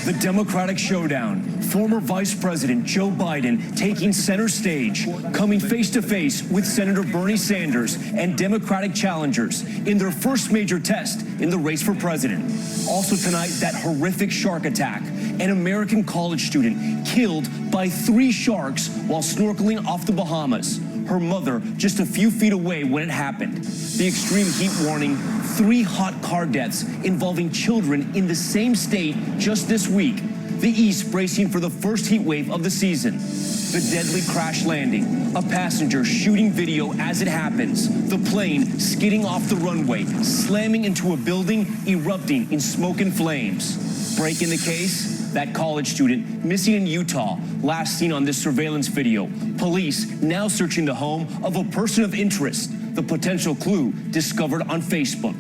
The Democratic showdown. Former Vice President Joe Biden taking center stage, coming face-to-face with Senator Bernie Sanders and Democratic challengers in their first major test in the race for president. Also tonight, that horrific shark attack. An American college student killed by 3 sharks while snorkeling off the Bahamas. Her mother just a few feet away when it happened. The extreme heat warning, 3 hot car deaths involving children in the same state just this week. The East bracing for the first heat wave of the season. The deadly crash landing, a passenger shooting video as it happens. The plane skidding off the runway, slamming into a building, erupting in smoke and flames. Break in the case, that college student missing in Utah, last seen on this surveillance video. Police now searching the home of a person of interest. The potential clue discovered on Facebook.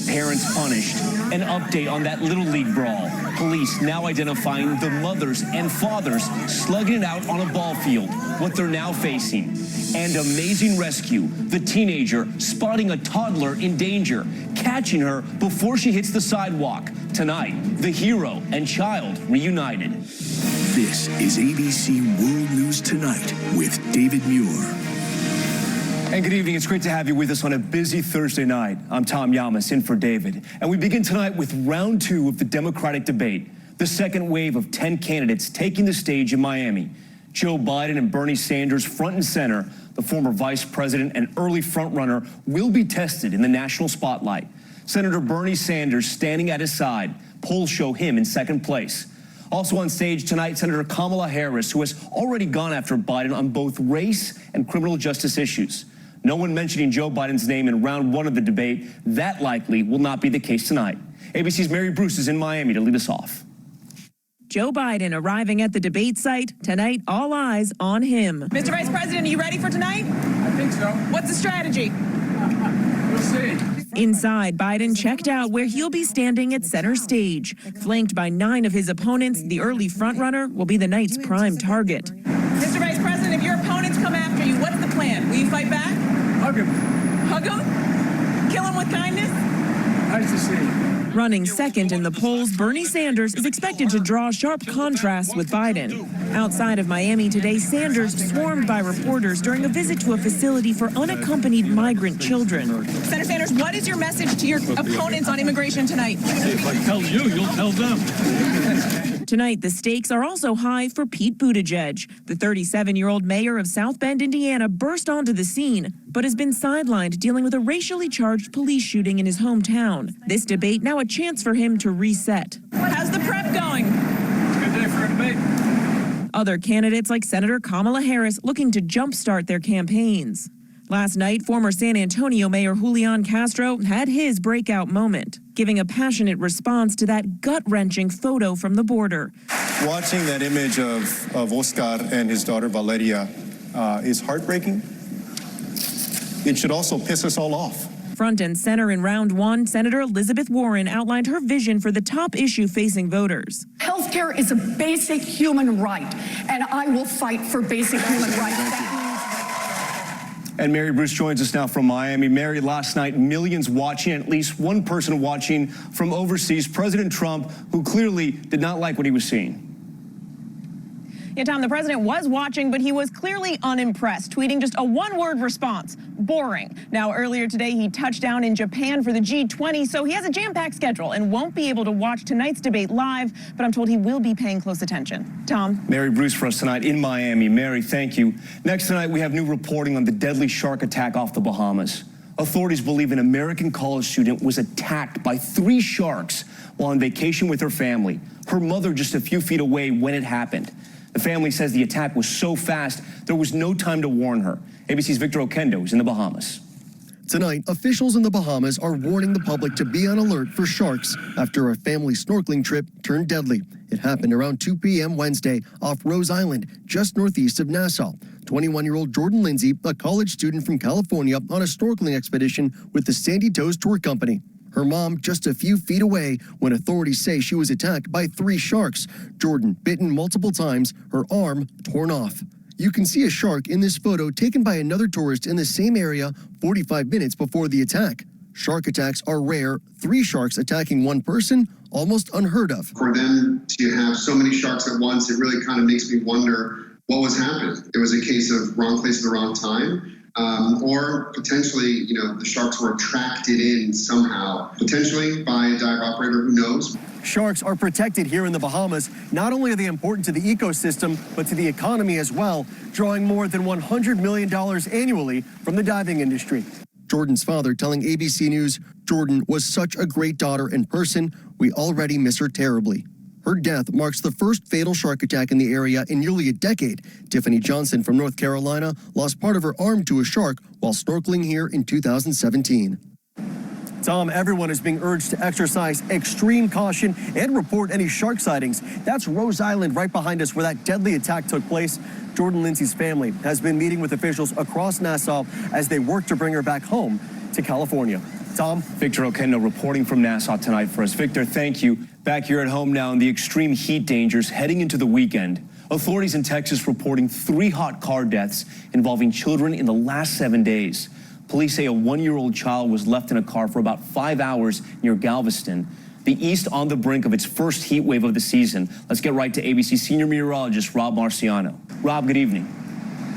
Parents punished. An update on that Little League brawl. Police now identifying the mothers and fathers slugging it out on a ball field. What they're now facing. And amazing rescue. The teenager spotting a toddler in danger, catching her before she hits the sidewalk. Tonight, the hero and child reunited. This is ABC World News Tonight with David Muir. And good evening. It's great to have you with us on a busy Thursday night. I'm Tom Yamas, in for David. And we begin tonight with round 2 of the Democratic debate. The second wave of 10 candidates taking the stage in Miami. Joe Biden and Bernie Sanders front and center. The former vice president and early frontrunner will be tested in the national spotlight. Senator Bernie Sanders standing at his side. Polls show him in second place. Also on stage tonight, Senator Kamala Harris, who has already gone after Biden on both race and criminal justice issues. No one mentioning Joe Biden's name in round 1 of the debate. That likely will not be the case tonight. ABC's Mary Bruce is in Miami to lead us off. Joe Biden arriving at the debate site. Tonight, all eyes on him. Mr. Vice President, are you ready for tonight? I think so. What's the strategy? We'll see. Inside, Biden checked out where he'll be standing at center stage. Flanked by 9 of his opponents, the early frontrunner will be the night's prime target. Mr. Vice President, if your opponents come after you, what's the plan? Will you fight back? Hug him. Hug them? Kill them with kindness? Nice to see you. Running second in the polls, Bernie Sanders is expected to draw sharp contrasts with Biden. Outside of Miami today, Sanders swarmed by reporters during a visit to a facility for unaccompanied migrant children. Senator Sanders, what is your message to your opponents on immigration tonight? If I tell you, you'll tell them. Tonight, the stakes are also high for Pete Buttigieg. The 37-year-old mayor of South Bend, Indiana, burst onto the scene, but has been sidelined dealing with a racially charged police shooting in his hometown. This debate now a chance for him to reset. How's the prep going? It's a good day for a debate. Other candidates like Senator Kamala Harris looking to jumpstart their campaigns. Last night, former San Antonio Mayor Julian Castro had his breakout moment, giving a passionate response to that gut-wrenching photo from the border. Watching that image of Oscar and his daughter Valeria is heartbreaking. It should also piss us all off. Front and center in round 1, Senator Elizabeth Warren outlined her vision for the top issue facing voters. Healthcare is a basic human right, and I will fight for basic human rights. And Mary Bruce joins us now from Miami. Mary, last night, millions watching, at least one person watching from overseas, President Trump, who clearly did not like what he was seeing. Yeah, Tom, the president was watching, but he was clearly unimpressed, tweeting just a one-word response: boring. Now, earlier today, he touched down in Japan for the G20, so he has a jam-packed schedule and won't be able to watch tonight's debate live, but I'm told he will be paying close attention. Tom? Mary Bruce for us tonight in Miami. Mary, thank you. Next tonight, we have new reporting on the deadly shark attack off the Bahamas. Authorities believe an American college student was attacked by 3 sharks while on vacation with her family. Her mother just a few feet away when it happened. The family says the attack was so fast, there was no time to warn her. ABC's Victor Oquendo is in the Bahamas. Tonight, officials in the Bahamas are warning the public to be on alert for sharks after a family snorkeling trip turned deadly. It happened around 2 p.m. Wednesday off Rose Island, just northeast of Nassau. 21-year-old Jordan Lindsay, a college student from California, on a snorkeling expedition with the Sandy Toes Tour Company. Her mom just a few feet away when authorities say she was attacked by 3 sharks. Jordan bitten multiple times, her arm torn off. You can see a shark in this photo taken by another tourist in the same area 45 minutes before the attack. Shark attacks are rare. 3 sharks attacking one person, almost unheard of. For them to have so many sharks at once, it really kind of makes me wonder what was happening. It was a case of wrong place at the wrong time. Or potentially, the sharks were attracted in somehow, potentially by a dive operator, who knows. Sharks are protected here in the Bahamas. Not only are they important to the ecosystem, but to the economy as well, drawing more than $100 million annually from the diving industry. Jordan's father telling ABC News, Jordan was such a great daughter in person. We already miss her terribly. Her death marks the first fatal shark attack in the area in nearly a decade. Tiffany Johnson from North Carolina lost part of her arm to a shark while snorkeling here in 2017. Tom, everyone is being urged to exercise extreme caution and report any shark sightings. That's Rose Island right behind us where that deadly attack took place. Jordan Lindsay's family has been meeting with officials across Nassau as they work to bring her back home to California. Tom? Victor Oquendo reporting from Nassau tonight for us. Victor, thank you. Back here at home now in the extreme heat dangers heading into the weekend. Authorities in Texas reporting 3 hot car deaths involving children in the last 7 days. Police say a 1-year-old child was left in a car for about 5 hours near Galveston. The East on the brink of its first heat wave of the season. Let's get right to ABC senior meteorologist Rob Marciano. Rob, good evening.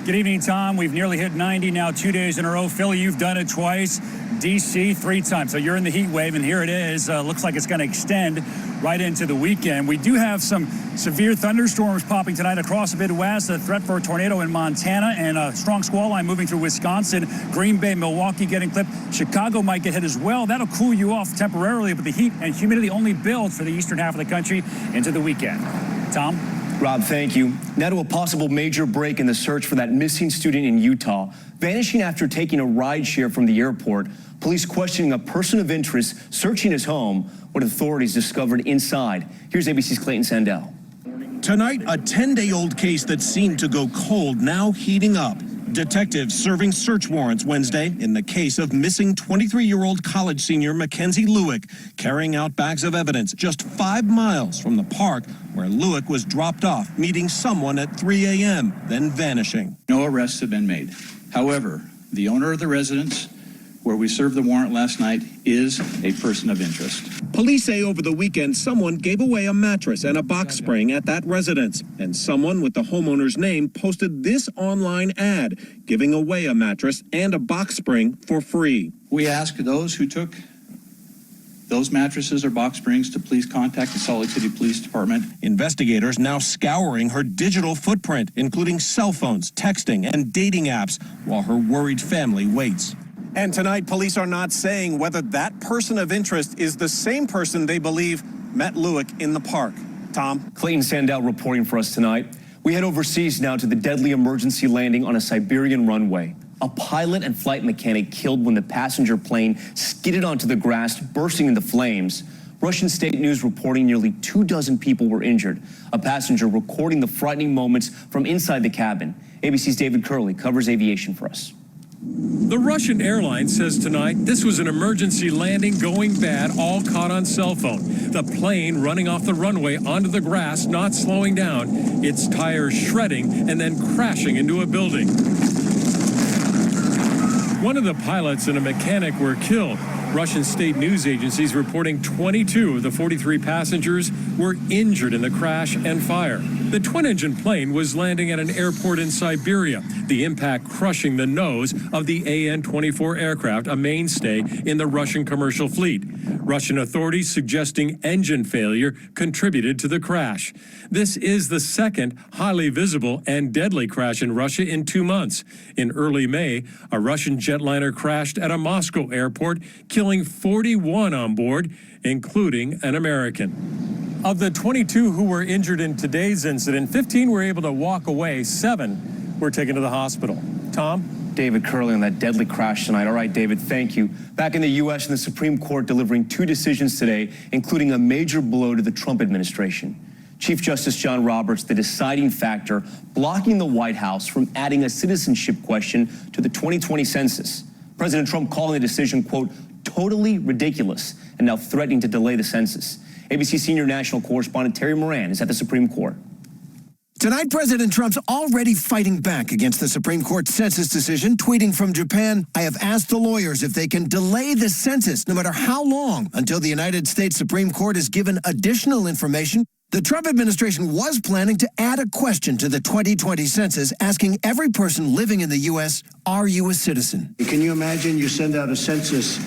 Good evening, Tom. We've nearly hit 90 now 2 days in a row. Philly, you've done it twice. D.C. 3 times. So you're in the heat wave, and here it is. Looks like it's going to extend right into the weekend. We do have some severe thunderstorms popping tonight across the Midwest. A threat for a tornado in Montana and a strong squall line moving through Wisconsin. Green Bay, Milwaukee getting clipped. Chicago might get hit as well. That'll cool you off temporarily, but the heat and humidity only build for the eastern half of the country into the weekend. Tom? Rob, thank you. Now to a possible major break in the search for that missing student in Utah. Vanishing after taking a ride share from the airport. Police questioning a person of interest searching his home. What authorities discovered inside. Here's ABC's Clayton Sandell. Tonight, a 10-day-old case that seemed to go cold now heating up. Detectives serving search warrants Wednesday in the case of missing 23-year-old college senior Mackenzie Lewick, carrying out bags of evidence just 5 miles from the park where Lewick was dropped off, meeting someone at 3 a.m., then vanishing. No arrests have been made. However, the owner of the residence where we served the warrant last night is a person of interest. Police say over the weekend someone gave away a mattress and a box spring at that residence, and someone with the homeowner's name posted this online ad giving away a mattress and a box spring for free. We ask those who took those mattresses or box springs to please contact the Salt Lake City Police Department. Investigators now scouring her digital footprint, including cell phones, texting, and dating apps, while her worried family waits. And tonight, police are not saying whether that person of interest is the same person they believe met Lewick in the park. Tom? Clayton Sandell reporting for us tonight. We head overseas now to the deadly emergency landing on a Siberian runway. A pilot and flight mechanic killed when the passenger plane skidded onto the grass, bursting into flames. Russian state news reporting nearly 24 people were injured. A passenger recording the frightening moments from inside the cabin. ABC's David Curley covers aviation for us. The Russian airline says tonight this was an emergency landing going bad, all caught on cell phone. The plane running off the runway onto the grass, not slowing down, its tires shredding and then crashing into a building. One of the pilots and a mechanic were killed. Russian state news agencies reporting 22 of the 43 passengers were injured in the crash and fire. The twin-engine plane was landing at an airport in Siberia, the impact crushing the nose of the AN-24 aircraft, a mainstay in the Russian commercial fleet. Russian authorities suggesting engine failure contributed to the crash. This is the second highly visible and deadly crash in Russia in 2 months. In early May, a Russian jetliner crashed at a Moscow airport, killing 41 on board, including an American. Of the 22 who were injured in today's incident, 15 were able to walk away. 7 were taken to the hospital. Tom? David Curley on that deadly crash tonight. All right, David, thank you. Back in the U.S. and the Supreme Court delivering 2 decisions today, including a major blow to the Trump administration. Chief Justice John Roberts, the deciding factor, blocking the White House from adding a citizenship question to the 2020 census. President Trump calling the decision, quote, totally ridiculous, and now threatening to delay the census. ABC senior national correspondent Terry Moran is at the Supreme Court. Tonight, President Trump's already fighting back against the Supreme Court census decision, tweeting from Japan, "I have asked the lawyers if they can delay the census, no matter how long, until the United States Supreme Court is given additional information." The Trump administration was planning to add a question to the 2020 census, asking every person living in the U.S., "Are you a citizen?" Can you imagine you send out a census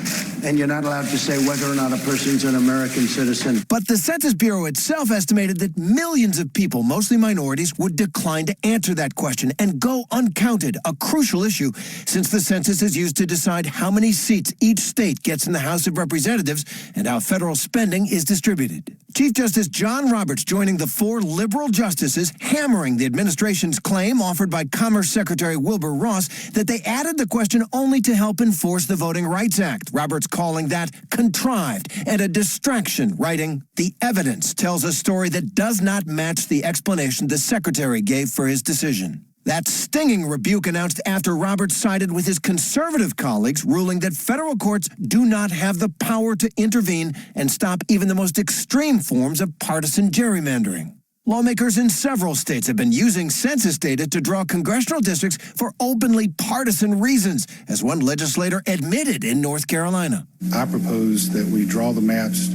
and you're not allowed to say whether or not a person's an American citizen? But the Census Bureau itself estimated that millions of people, mostly minorities, would decline to answer that question and go uncounted, a crucial issue since the census is used to decide how many seats each state gets in the House of Representatives and how federal spending is distributed. Chief Justice John Roberts joining the 4 liberal justices, hammering the administration's claim offered by Commerce Secretary Wilbur Ross that they added the question only to help enforce the Voting Rights Act. Roberts calling that contrived and a distraction, writing, "The evidence tells a story that does not match the explanation the secretary gave for his decision." That stinging rebuke announced after Roberts sided with his conservative colleagues, ruling that federal courts do not have the power to intervene and stop even the most extreme forms of partisan gerrymandering. Lawmakers in several states have been using census data to draw congressional districts for openly partisan reasons, as one legislator admitted in North Carolina. I propose that we draw the maps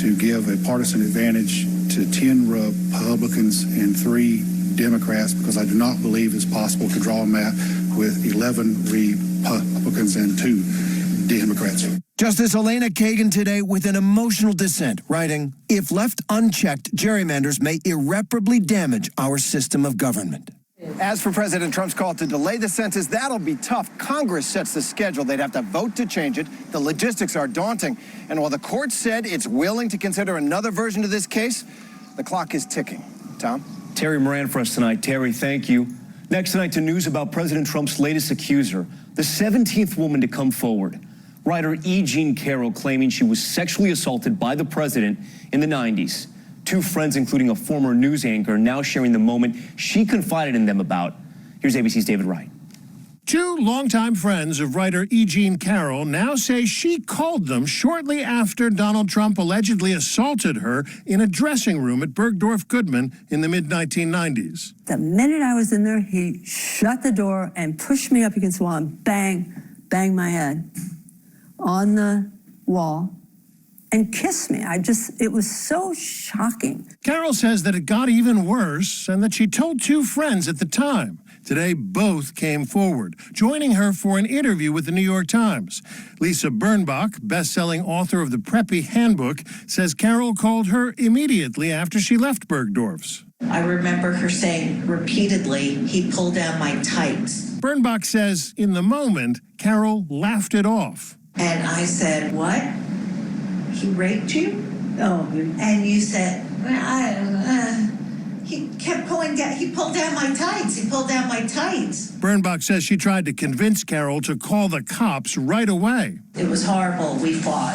to give a partisan advantage to 10 Republicans and 3 Democrats, because I do not believe it's possible to draw a map with 11 Republicans and 2 Democrats. Justice Elena Kagan today with an emotional dissent, writing, "If left unchecked, gerrymanders may irreparably damage our system of government." As for President Trump's call to delay the census, that'll be tough. Congress sets the schedule. They'd have to vote to change it. The logistics are daunting. And while the court said it's willing to consider another version of this case, the clock is ticking. Tom? Terry Moran for us tonight. Terry, thank you. Next tonight to news about President Trump's latest accuser, the 17th woman to come forward. Writer E. Jean Carroll claiming she was sexually assaulted by the president in the 90s. 2 friends, including a former news anchor, now sharing the moment she confided in them about. Here's ABC's David Wright. 2 longtime friends of writer E. Jean Carroll now say she called them shortly after Donald Trump allegedly assaulted her in a dressing room at Bergdorf Goodman in the mid-1990s. The minute I was in there, he shut the door and pushed me up against the wall and bang, banged my head on the wall and kissed me. It was so shocking. Carroll says that it got even worse and that she told 2 friends at the time. Today, both came forward, joining her for an interview with the New York Times. Lisa Birnbach, best-selling author of the Preppy Handbook, says Carroll called her immediately after she left Bergdorf's. I remember her saying repeatedly, "He pulled down my tights." Birnbach says in the moment, Carroll laughed it off. And I said, "What? He raped you?" Oh. And you said, he kept pulling down, he pulled down my tights. He pulled down my tights. Birnbach says she tried to convince Carroll to call the cops right away. It was horrible. We fought.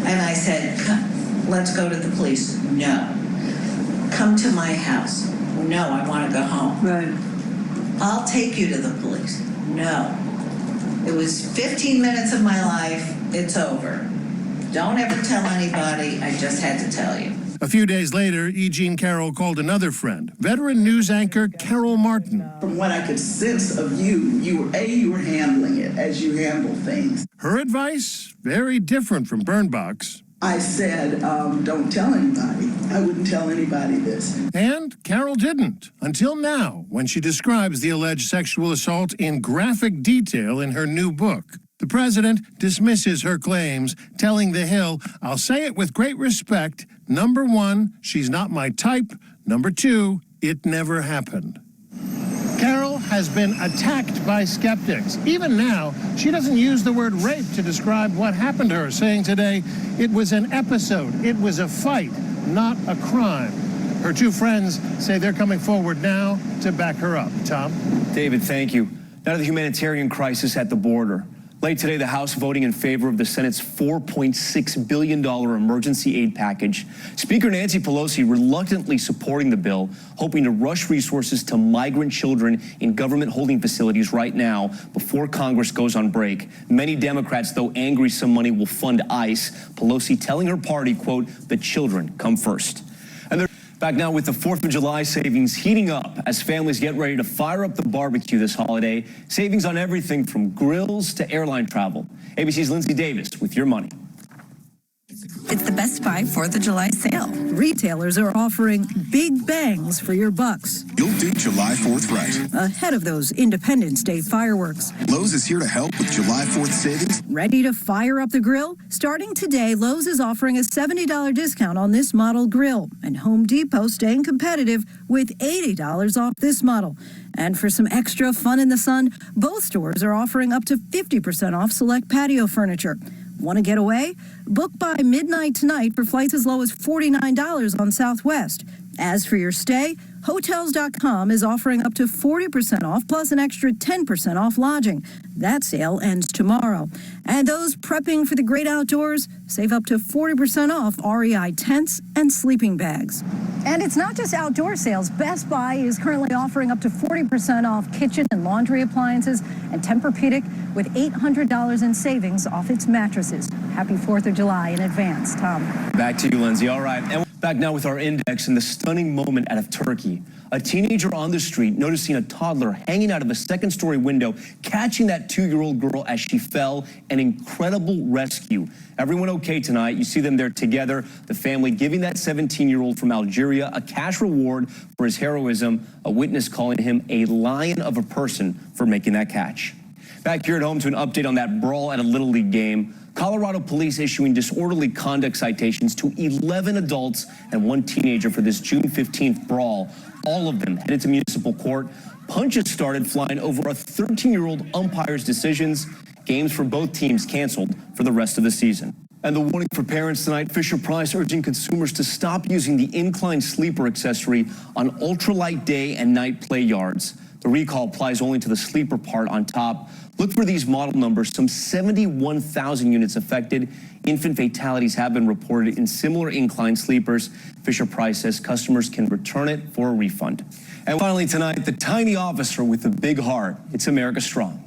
And I said, "Let's go to the police." "No." "Come to my house." "No, I want to go home." Right. "I'll take you to the police." "No." It was 15 minutes of my life. It's over. Don't ever tell anybody. I just had to tell you. A few days later, E. Jean Carroll called another friend, veteran news anchor Carol Martin. From what I could sense of you, you were handling it as you handle things. Her advice, very different from Birnbach's. I said, don't tell anybody. I wouldn't tell anybody this. And Carol didn't, until now, when she describes the alleged sexual assault in graphic detail in her new book. The president dismisses her claims, telling The Hill, "I'll say it with great respect. Number 1, she's not my type. Number 2, it never happened." Carol has been attacked by skeptics. Even now, she doesn't use the word rape to describe what happened to her, saying today, "It was an episode. It was a fight, not a crime." Her 2 friends say they're coming forward now to back her up. Tom? David, thank you. Now to the humanitarian crisis at the border. Late today, the House voting in favor of the Senate's $4.6 billion emergency aid package. Speaker Nancy Pelosi reluctantly supporting the bill, hoping to rush resources to migrant children in government holding facilities right now before Congress goes on break. Many Democrats, though angry some money will fund ICE, Pelosi telling her party, quote, "the children come first." And Back now with the 4th of July savings heating up as families get ready to fire up the barbecue this holiday. Savings on everything from grills to airline travel. ABC's Lindsay Davis with your money. It's the Best Buy 4th of July sale. Retailers are offering big bangs for your bucks. You'll do July 4th right. Ahead of those Independence Day fireworks. Lowe's is here to help with July 4th savings. Ready to fire up the grill? Starting today, Lowe's is offering a $70 discount on this model grill. And Home Depot staying competitive with $80 off this model. And for some extra fun in the sun, both stores are offering up to 50% off select patio furniture. Want to get away? Book by midnight tonight for flights as low as $49 on Southwest. As for your stay, Hotels.com is offering up to 40% off plus an extra 10% off lodging. That sale ends tomorrow. And those prepping for the great outdoors, save up to 40% off REI tents and sleeping bags. And it's not just outdoor sales. Best Buy is currently offering up to 40% off kitchen and laundry appliances and Tempur-Pedic with $800 in savings off its mattresses. Happy 4th of July in advance. Tom. Back to you, Lindsay. All right. And back now with our index and the stunning moment out of Turkey. A teenager on the street noticing a toddler hanging out of a second-story window, catching that 2-year-old girl as she fell. An incredible rescue. Everyone okay tonight? You see them there together. The family giving that 17-year-old from Algeria a cash reward for his heroism. A witness calling him a lion of a person for making that catch. Back here at home to an update on that brawl at a Little League game. Colorado police issuing disorderly conduct citations to 11 adults and 1 teenager for this June 15th brawl. All of them headed to municipal court. Punches started flying over a 13-year-old umpire's decisions. Games for both teams canceled for the rest of the season. And the warning for parents tonight, Fisher-Price urging consumers to stop using the incline sleeper accessory on ultralight day and night play yards. The recall applies only to the sleeper part on top. Look for these model numbers, some 71,000 units affected. Infant fatalities have been reported in similar incline sleepers. Fisher-Price says customers can return it for a refund. And finally tonight, the tiny officer with the big heart. It's America Strong.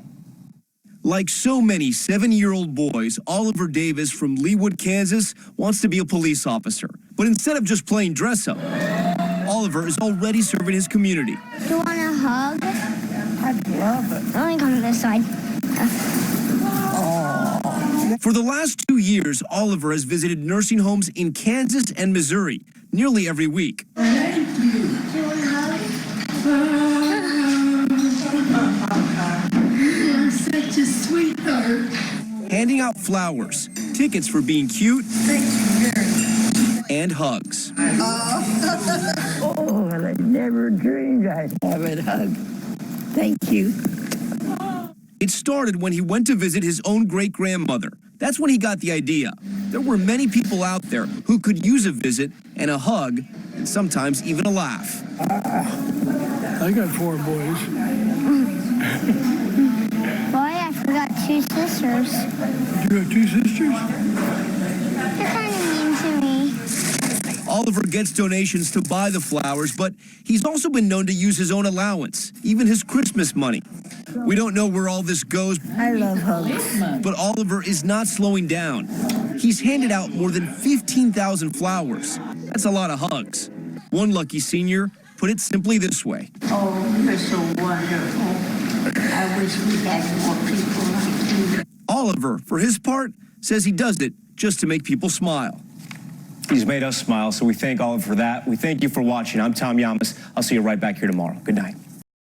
Like so many 7-year-old boys, Oliver Davis from Leawood, Kansas, wants to be a police officer. But instead of just playing dress-up, Oliver is already serving his community. Do you want a hug? I'd love it. Let me come to this side. For the last 2 years, Oliver has visited nursing homes in Kansas and Missouri nearly every week. Thank you. Do you want a hug? You're such a sweetheart. Handing out flowers, tickets for being cute, and hugs. Oh, I never dreamed I'd have a hug. Thank you. It started when he went to visit his own great-grandmother. That's when he got the idea. There were many people out there who could use a visit and a hug, and sometimes even a laugh. I got 4 boys. Boy, I forgot 2 sisters. You have 2 sisters? You're kind of mean to me. Oliver gets donations to buy the flowers, but he's also been known to use his own allowance, even his Christmas money. We don't know where all this goes. I love hugs. But Oliver is not slowing down. He's handed out more than 15,000 flowers. That's a lot of hugs. One lucky senior put it simply this way. Oh, you're so wonderful. I wish we had more people like you. Oliver, for his part, says he does it just to make people smile. He's made us smile, so we thank Oliver for that. We thank you for watching. I'm Tom Yamas. I'll see you right back here tomorrow. Good night.